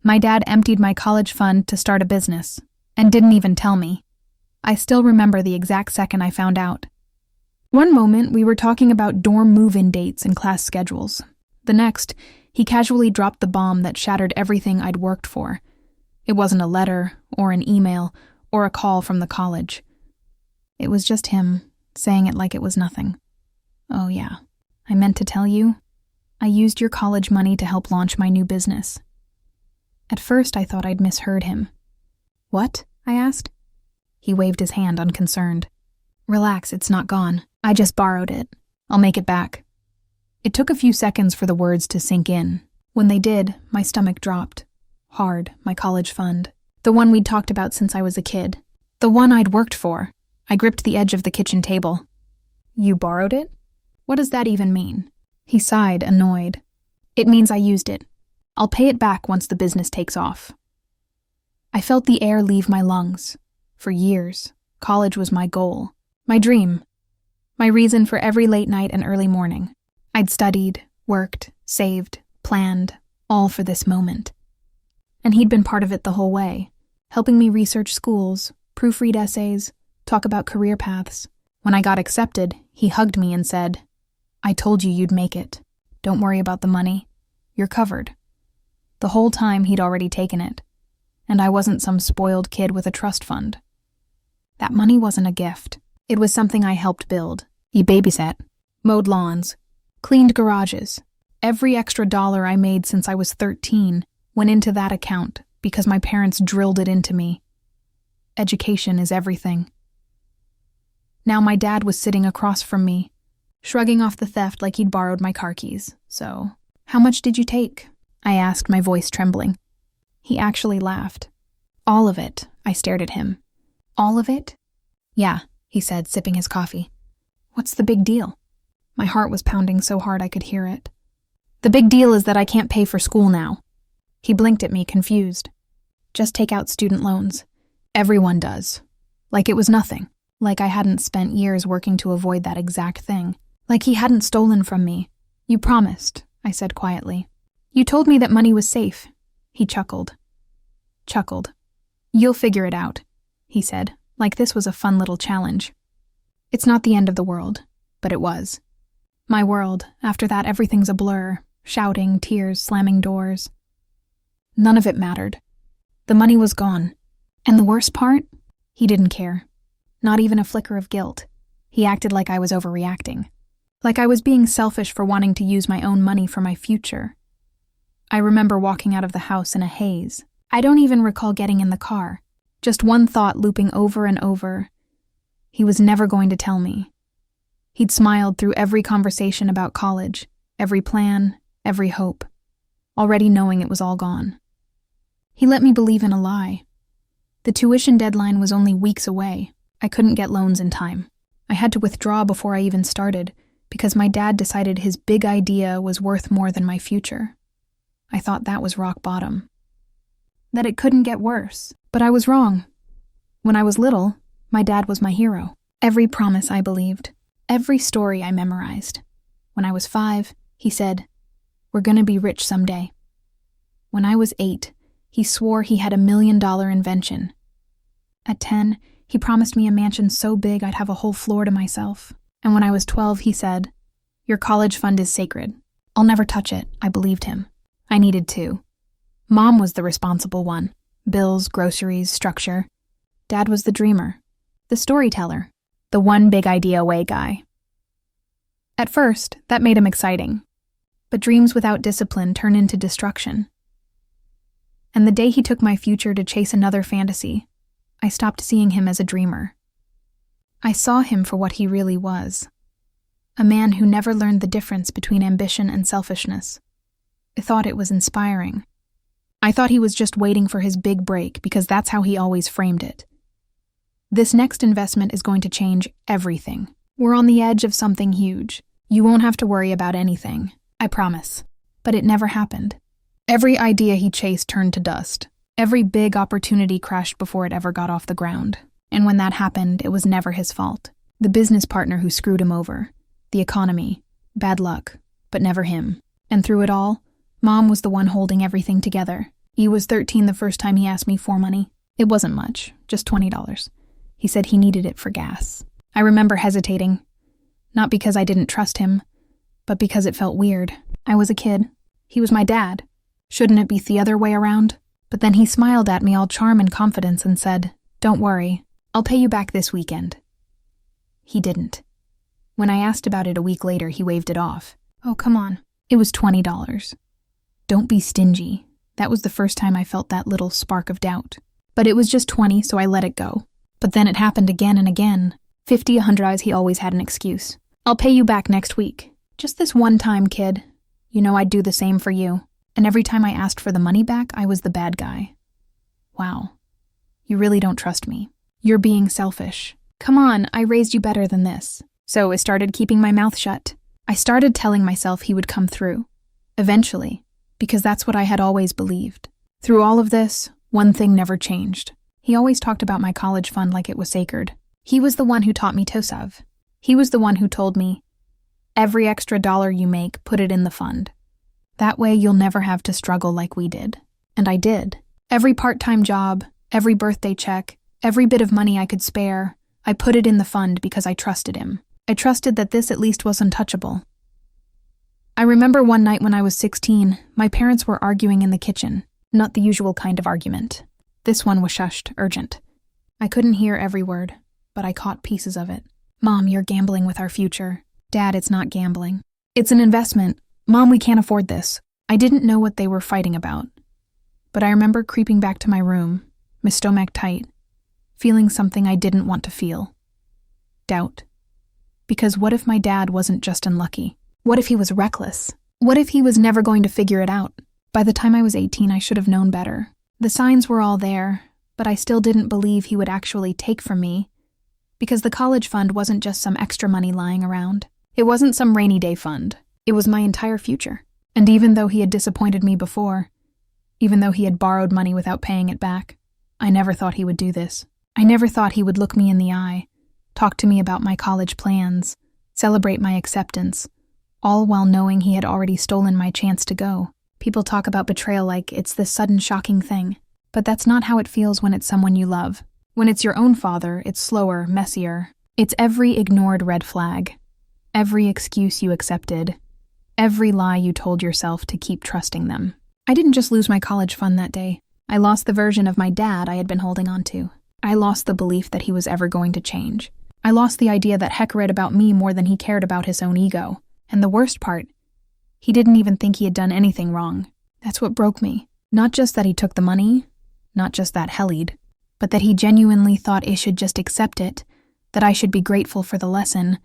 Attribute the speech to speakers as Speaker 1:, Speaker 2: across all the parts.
Speaker 1: My dad emptied my college fund to start a business, and didn't even tell me. I still remember the exact second I found out. One moment, we were talking about dorm move-in dates and class schedules. The next, he casually dropped the bomb that shattered everything I'd worked for. It wasn't a letter, or an email, or a call from the college. It was just him, saying it like it was nothing. "Oh yeah, I meant to tell you. I used your college money to help launch my new business." At first, I thought I'd misheard him. "What?" I asked. He waved his hand, unconcerned. "Relax, it's not gone. I just borrowed it. I'll make it back." It took a few seconds for the words to sink in. When they did, my stomach dropped. Hard, my college fund. The one we'd talked about since I was a kid. The one I'd worked for. I gripped the edge of the kitchen table. "You borrowed it? What does that even mean?" He sighed, annoyed. "It means I used it. I'll pay it back once the business takes off." I felt the air leave my lungs. For years, college was my goal, my dream, my reason for every late night and early morning. I'd studied, worked, saved, planned, all for this moment. And he'd been part of it the whole way, helping me research schools, proofread essays, talk about career paths. When I got accepted, he hugged me and said, "I told you you'd make it. Don't worry about the money. You're covered." The whole time he'd already taken it, and I wasn't some spoiled kid with a trust fund. That money wasn't a gift. It was something I helped build. He babysat, mowed lawns, cleaned garages. Every extra dollar I made since I was 13 went into that account because my parents drilled it into me. Education is everything. Now my dad was sitting across from me, shrugging off the theft like he'd borrowed my car keys. "So, how much did you take?" I asked, my voice trembling. He actually laughed. "All of it." I stared at him. "All of it?" "Yeah," he said, sipping his coffee. "What's the big deal?" My heart was pounding so hard I could hear it. "The big deal is that I can't pay for school now." He blinked at me, confused. "Just take out student loans. Everyone does." Like it was nothing. Like I hadn't spent years working to avoid that exact thing. Like he hadn't stolen from me. "You promised," I said quietly. "You told me that money was safe." He chuckled. "You'll figure it out," he said, like this was a fun little challenge. It's not the end of the world, but it was. My world, after that everything's a blur, shouting, tears, slamming doors. None of it mattered. The money was gone. And the worst part? He didn't care. Not even a flicker of guilt. He acted like I was overreacting. Like I was being selfish for wanting to use my own money for my future. I remember walking out of the house in a haze. I don't even recall getting in the car. Just one thought looping over and over. He was never going to tell me. He'd smiled through every conversation about college, every plan, every hope, already knowing it was all gone. He let me believe in a lie. The tuition deadline was only weeks away. I couldn't get loans in time. I had to withdraw before I even started because my dad decided his big idea was worth more than my future. I thought that was rock bottom. That it couldn't get worse, but I was wrong. When I was little, my dad was my hero. Every promise I believed, every story I memorized. When I was 5, he said, "We're gonna be rich someday." When I was 8, he swore he had $1 million invention. At 10, he promised me a mansion so big I'd have a whole floor to myself. And when I was 12, he said, "Your college fund is sacred. I'll never touch it." I believed him. I needed to. Mom was the responsible one. Bills, groceries, structure. Dad was the dreamer, the storyteller, the one big idea away guy. At first, that made him exciting. But dreams without discipline turn into destruction. And the day he took my future to chase another fantasy, I stopped seeing him as a dreamer. I saw him for what he really was. A man who never learned the difference between ambition and selfishness. I thought it was inspiring. I thought he was just waiting for his big break because that's how he always framed it. This next investment is going to change everything. We're on the edge of something huge. You won't have to worry about anything, I promise. But it never happened. Every idea he chased turned to dust. Every big opportunity crashed before it ever got off the ground. And when that happened, it was never his fault. The business partner who screwed him over. The economy. Bad luck. But never him. And through it all, Mom was the one holding everything together. He was 13 the first time he asked me for money. It wasn't much, just $20. He said he needed it for gas. I remember hesitating, not because I didn't trust him, but because it felt weird. I was a kid. He was my dad. Shouldn't it be the other way around? But then he smiled at me all charm and confidence and said, "Don't worry, I'll pay you back this weekend." He didn't. When I asked about it a week later, he waved it off. "Oh, come on." It was $20. Don't be stingy. That was the first time I felt that little spark of doubt. But it was just 20, so I let it go. But then it happened again and again. 50, 100, he always had an excuse. "I'll pay you back next week. Just this one time, kid. You know I'd do the same for you." And every time I asked for the money back, I was the bad guy. Wow. You really don't trust me. You're being selfish. Come on, I raised you better than this. So I started keeping my mouth shut. I started telling myself he would come through. Eventually. Because that's what I had always believed. Through all of this, one thing never changed. He always talked about my college fund like it was sacred. He was the one who taught me Tosav. He was the one who told me, every extra dollar you make, put it in the fund. That way you'll never have to struggle like we did. And I did. Every part-time job, every birthday check, every bit of money I could spare, I put it in the fund because I trusted him. I trusted that this at least was untouchable. I remember one night when I was 16, my parents were arguing in the kitchen. Not the usual kind of argument. This one was shushed, urgent. I couldn't hear every word, but I caught pieces of it. "Mom, you're gambling with our future." "Dad, it's not gambling. It's an investment. Mom, we can't afford this." I didn't know what they were fighting about. But I remember creeping back to my room, my stomach tight, feeling something I didn't want to feel. Doubt. Because what if my dad wasn't just unlucky? What if he was reckless? What if he was never going to figure it out? By the time I was 18, I should have known better. The signs were all there, but I still didn't believe he would actually take from me, because the college fund wasn't just some extra money lying around. It wasn't some rainy day fund. It was my entire future. And even though he had disappointed me before, even though he had borrowed money without paying it back, I never thought he would do this. I never thought he would look me in the eye, talk to me about my college plans, celebrate my acceptance, all while knowing he had already stolen my chance to go. People talk about betrayal like it's this sudden shocking thing, but that's not how it feels when it's someone you love. When it's your own father, it's slower, messier. It's every ignored red flag, every excuse you accepted, every lie you told yourself to keep trusting them. I didn't just lose my college fund that day. I lost the version of my dad I had been holding on to. I lost the belief that he was ever going to change. I lost the idea that Heck cared about me more than he cared about his own ego. And the worst part, he didn't even think he had done anything wrong. That's what broke me. Not just that he took the money, not just that hellied, but that he genuinely thought I should just accept it, that I should be grateful for the lesson,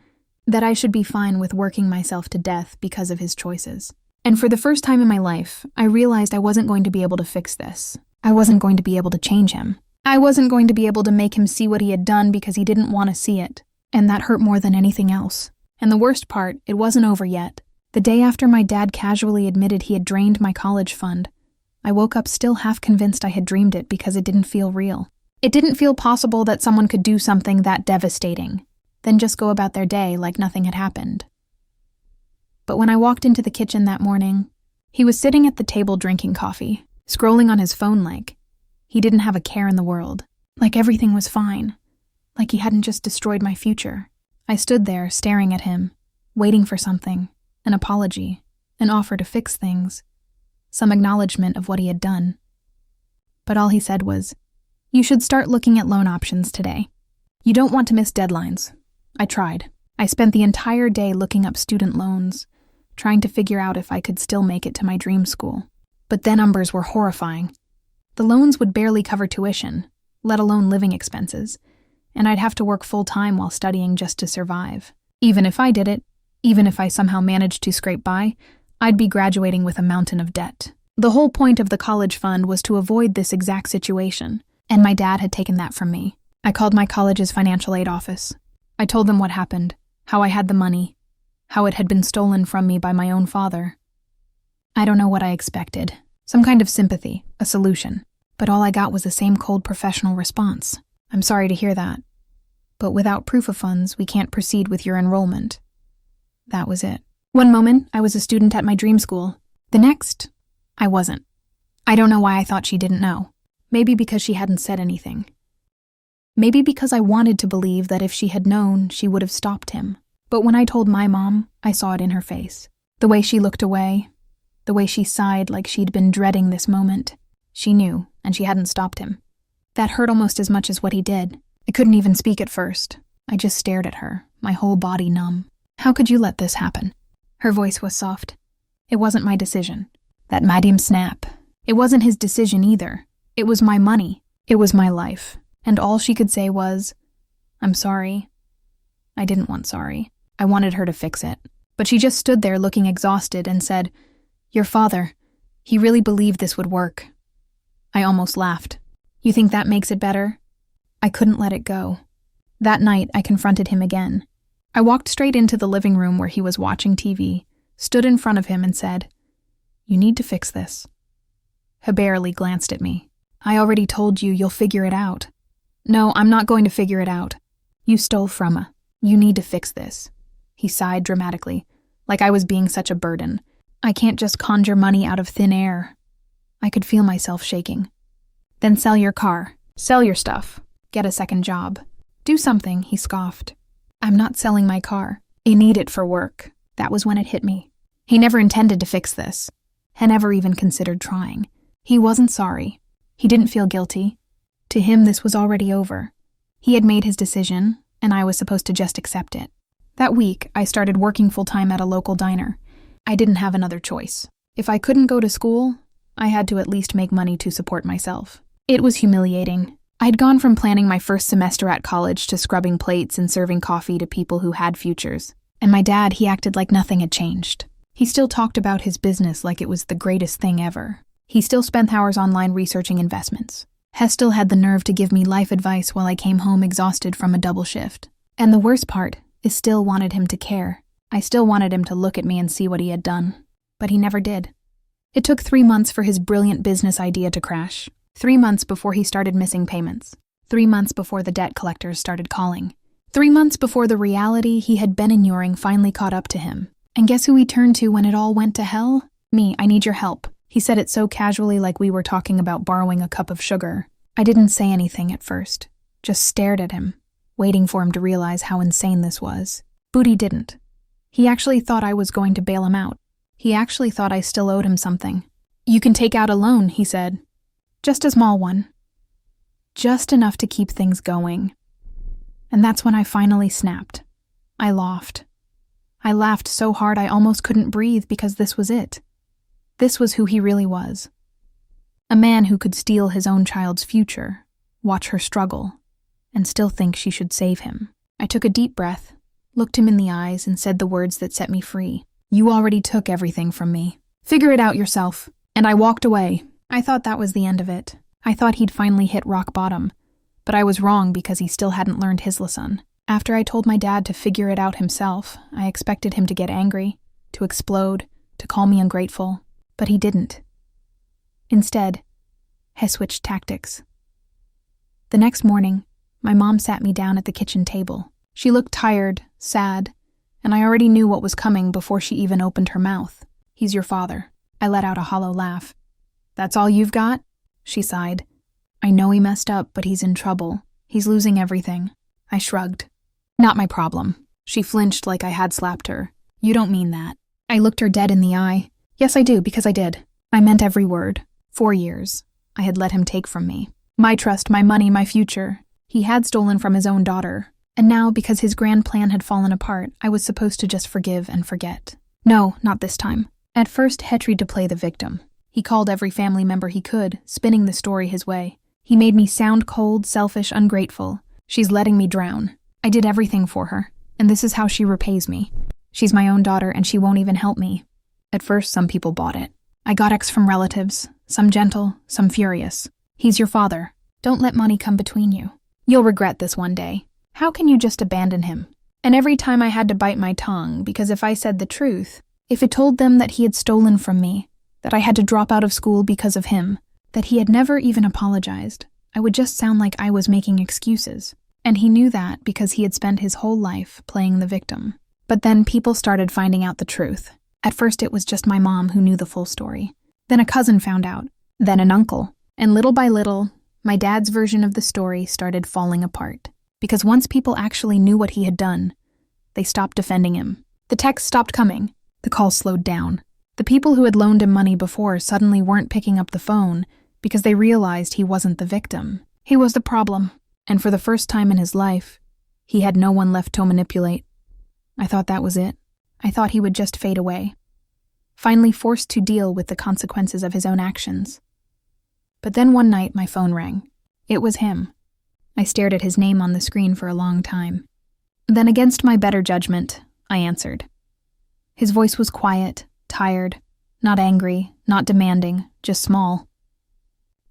Speaker 1: that I should be fine with working myself to death because of his choices. And for the first time in my life, I realized I wasn't going to be able to fix this. I wasn't going to be able to change him. I wasn't going to be able to make him see what he had done because he didn't want to see it. And that hurt more than anything else. And the worst part, it wasn't over yet. The day after my dad casually admitted he had drained my college fund, I woke up still half convinced I had dreamed it because it didn't feel real. It didn't feel possible that someone could do something that devastating, then just go about their day like nothing had happened. But when I walked into the kitchen that morning, he was sitting at the table drinking coffee, scrolling on his phone like he didn't have a care in the world, like everything was fine, like he hadn't just destroyed my future. I stood there staring at him, waiting for something, an apology, an offer to fix things, some acknowledgement of what he had done. But all he said was, "You should start looking at loan options today. You don't want to miss deadlines." I tried. I spent the entire day looking up student loans, trying to figure out if I could still make it to my dream school. But the numbers were horrifying. The loans would barely cover tuition, let alone living expenses, and I'd have to work full-time while studying just to survive. Even if I did it, even if I somehow managed to scrape by, I'd be graduating with a mountain of debt. The whole point of the college fund was to avoid this exact situation, and my dad had taken that from me. I called my college's financial aid office. I told them what happened, how I had the money, how it had been stolen from me by my own father. I don't know what I expected. Some kind of sympathy, a solution. But all I got was the same cold professional response. "I'm sorry to hear that. But without proof of funds, we can't proceed with your enrollment." That was it. One moment, I was a student at my dream school. The next, I wasn't. I don't know why I thought she didn't know. Maybe because she hadn't said anything. Maybe because I wanted to believe that if she had known, she would have stopped him. But when I told my mom, I saw it in her face. The way she looked away, the way she sighed like she'd been dreading this moment. She knew, and she hadn't stopped him. That hurt almost as much as what he did. I couldn't even speak at first. I just stared at her, my whole body numb. How could you let this happen? Her voice was soft. It wasn't my decision. That made him snap. It wasn't his decision either. It was my money. It was my life. And all she could say was, "I'm sorry." I didn't want sorry. I wanted her to fix it. But she just stood there looking exhausted and said, "Your father, he really believed this would work." I almost laughed. You think that makes it better? I couldn't let it go. That night, I confronted him again. I walked straight into the living room where he was watching TV, stood in front of him and said, "You need to fix this." He barely glanced at me. "I already told you, you'll figure it out." "No, I'm not going to figure it out. You stole from her. You need to fix this." He sighed dramatically, like I was being such a burden. I can't just conjure money out of thin air. I could feel myself shaking. "Then sell your car. Sell your stuff. Get a second job. Do something," he scoffed. "I'm not selling my car. I need it for work." That was when it hit me. He never intended to fix this. He never even considered trying. He wasn't sorry. He didn't feel guilty. To him, this was already over. He had made his decision, and I was supposed to just accept it. That week, I started working full-time at a local diner. I didn't have another choice. If I couldn't go to school, I had to at least make money to support myself. It was humiliating. I'd gone from planning my first semester at college to scrubbing plates and serving coffee to people who had futures. And my dad, he acted like nothing had changed. He still talked about his business like it was the greatest thing ever. He still spent hours online researching investments. He still had the nerve to give me life advice while I came home exhausted from a double shift. And the worst part is still wanted him to care. I still wanted him to look at me and see what he had done. But he never did. It took 3 months for his brilliant business idea to crash. 3 months before he started missing payments. 3 months before the debt collectors started calling. 3 months before the reality he had been ignoring finally caught up to him. And guess who he turned to when it all went to hell? "Me, I need your help." He said it so casually, like we were talking about borrowing a cup of sugar. I didn't say anything at first. Just stared at him, waiting for him to realize how insane this was. But he didn't. He actually thought I was going to bail him out. He actually thought I still owed him something. "You can take out a loan," he said. "Just a small one. Just enough to keep things going." And that's when I finally snapped. I laughed. I laughed so hard I almost couldn't breathe because this was it. This was who he really was. A man who could steal his own child's future, watch her struggle, and still think she should save him. I took a deep breath, looked him in the eyes, and said the words that set me free. "You already took everything from me. Figure it out yourself." And I walked away. I thought that was the end of it. I thought he'd finally hit rock bottom. But I was wrong because he still hadn't learned his lesson. After I told my dad to figure it out himself, I expected him to get angry, to explode, to call me ungrateful. But he didn't. Instead, he switched tactics. The next morning, my mom sat me down at the kitchen table. She looked tired, sad, and I already knew what was coming before she even opened her mouth. "He's your father." I let out a hollow laugh. "That's all you've got?" She sighed. "I know he messed up, but he's in trouble. He's losing everything." I shrugged. "Not my problem." She flinched like I had slapped her. "You don't mean that." I looked her dead in the eye. "Yes, I do, because I did. I meant every word. 4 years. I had let him take from me. My trust, my money, my future. He had stolen from his own daughter. And now, because his grand plan had fallen apart, I was supposed to just forgive and forget. No, not this time. At first, he tried to play the victim. He called every family member he could, spinning the story his way. He made me sound cold, selfish, ungrateful. She's letting me drown. I did everything for her, and this is how she repays me. She's my own daughter, and she won't even help me. At first, some people bought it. I got X from relatives, some gentle, some furious. "He's your father. Don't let money come between you. You'll regret this one day. How can you just abandon him?" And every time I had to bite my tongue, because if I said the truth, if it told them that he had stolen from me, that I had to drop out of school because of him, that he had never even apologized, I would just sound like I was making excuses. And he knew that because he had spent his whole life playing the victim. But then people started finding out the truth. At first it was just my mom who knew the full story. Then a cousin found out. then an uncle. And little by little, my dad's version of the story started falling apart. Because once people actually knew what he had done, they stopped defending him. The texts stopped coming. The calls slowed down. The people who had loaned him money before suddenly weren't picking up the phone because they realized he wasn't the victim. He was the problem. And for the first time in his life, he had no one left to manipulate. I thought that was it. I thought he would just fade away, finally forced to deal with the consequences of his own actions. But then one night my phone rang. It was him. I stared at his name on the screen for a long time. Then, against my better judgment, I answered. His voice was quiet, tired, not angry, not demanding, just small.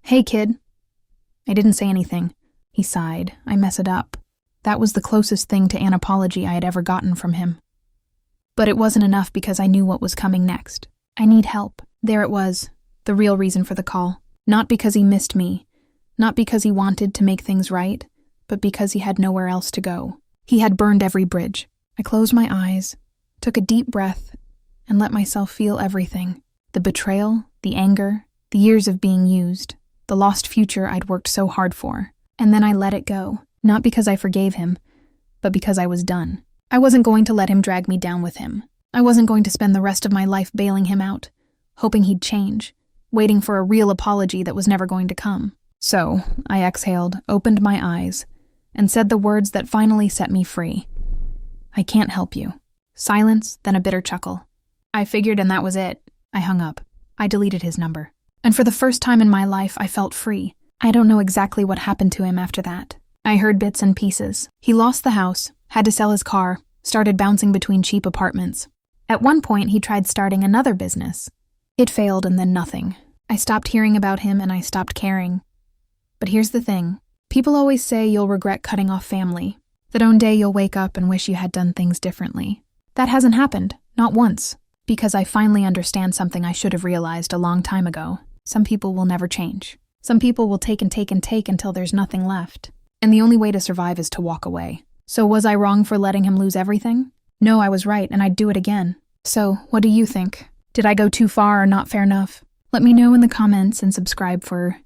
Speaker 1: "Hey, kid." I didn't say anything. He sighed. I mess it up. That was the closest thing to an apology I had ever gotten from him. But it wasn't enough because I knew what was coming next. I need help. There it was, the real reason for the call. Not because he missed me, not because he wanted to make things right, but because he had nowhere else to go. He had burned every bridge. I closed my eyes, took a deep breath, and let myself feel everything. The betrayal, the anger, the years of being used, the lost future I'd worked so hard for. And then I let it go, not because I forgave him, but because I was done. I wasn't going to let him drag me down with him. I wasn't going to spend the rest of my life bailing him out, hoping he'd change, waiting for a real apology that was never going to come. So, I exhaled, opened my eyes, and said the words that finally set me free. "I can't help you." Silence, then a bitter chuckle. I figured, and that was it. I hung up. I deleted his number. And for the first time in my life, I felt free. I don't know exactly what happened to him after that. I heard bits and pieces. He lost the house, had to sell his car, started bouncing between cheap apartments. At one point, he tried starting another business. It failed, and then nothing. I stopped hearing about him, and I stopped caring. But here's the thing. People always say you'll regret cutting off family, that one day you'll wake up and wish you had done things differently. That hasn't happened, not once, because I finally understand something I should have realized a long time ago. Some people will never change. Some people will take and take and take until there's nothing left. And the only way to survive is to walk away. So was I wrong for letting him lose everything? No, I was right, and I'd do it again. So, what do you think? Did I go too far or not fair enough? Let me know in the comments and subscribe for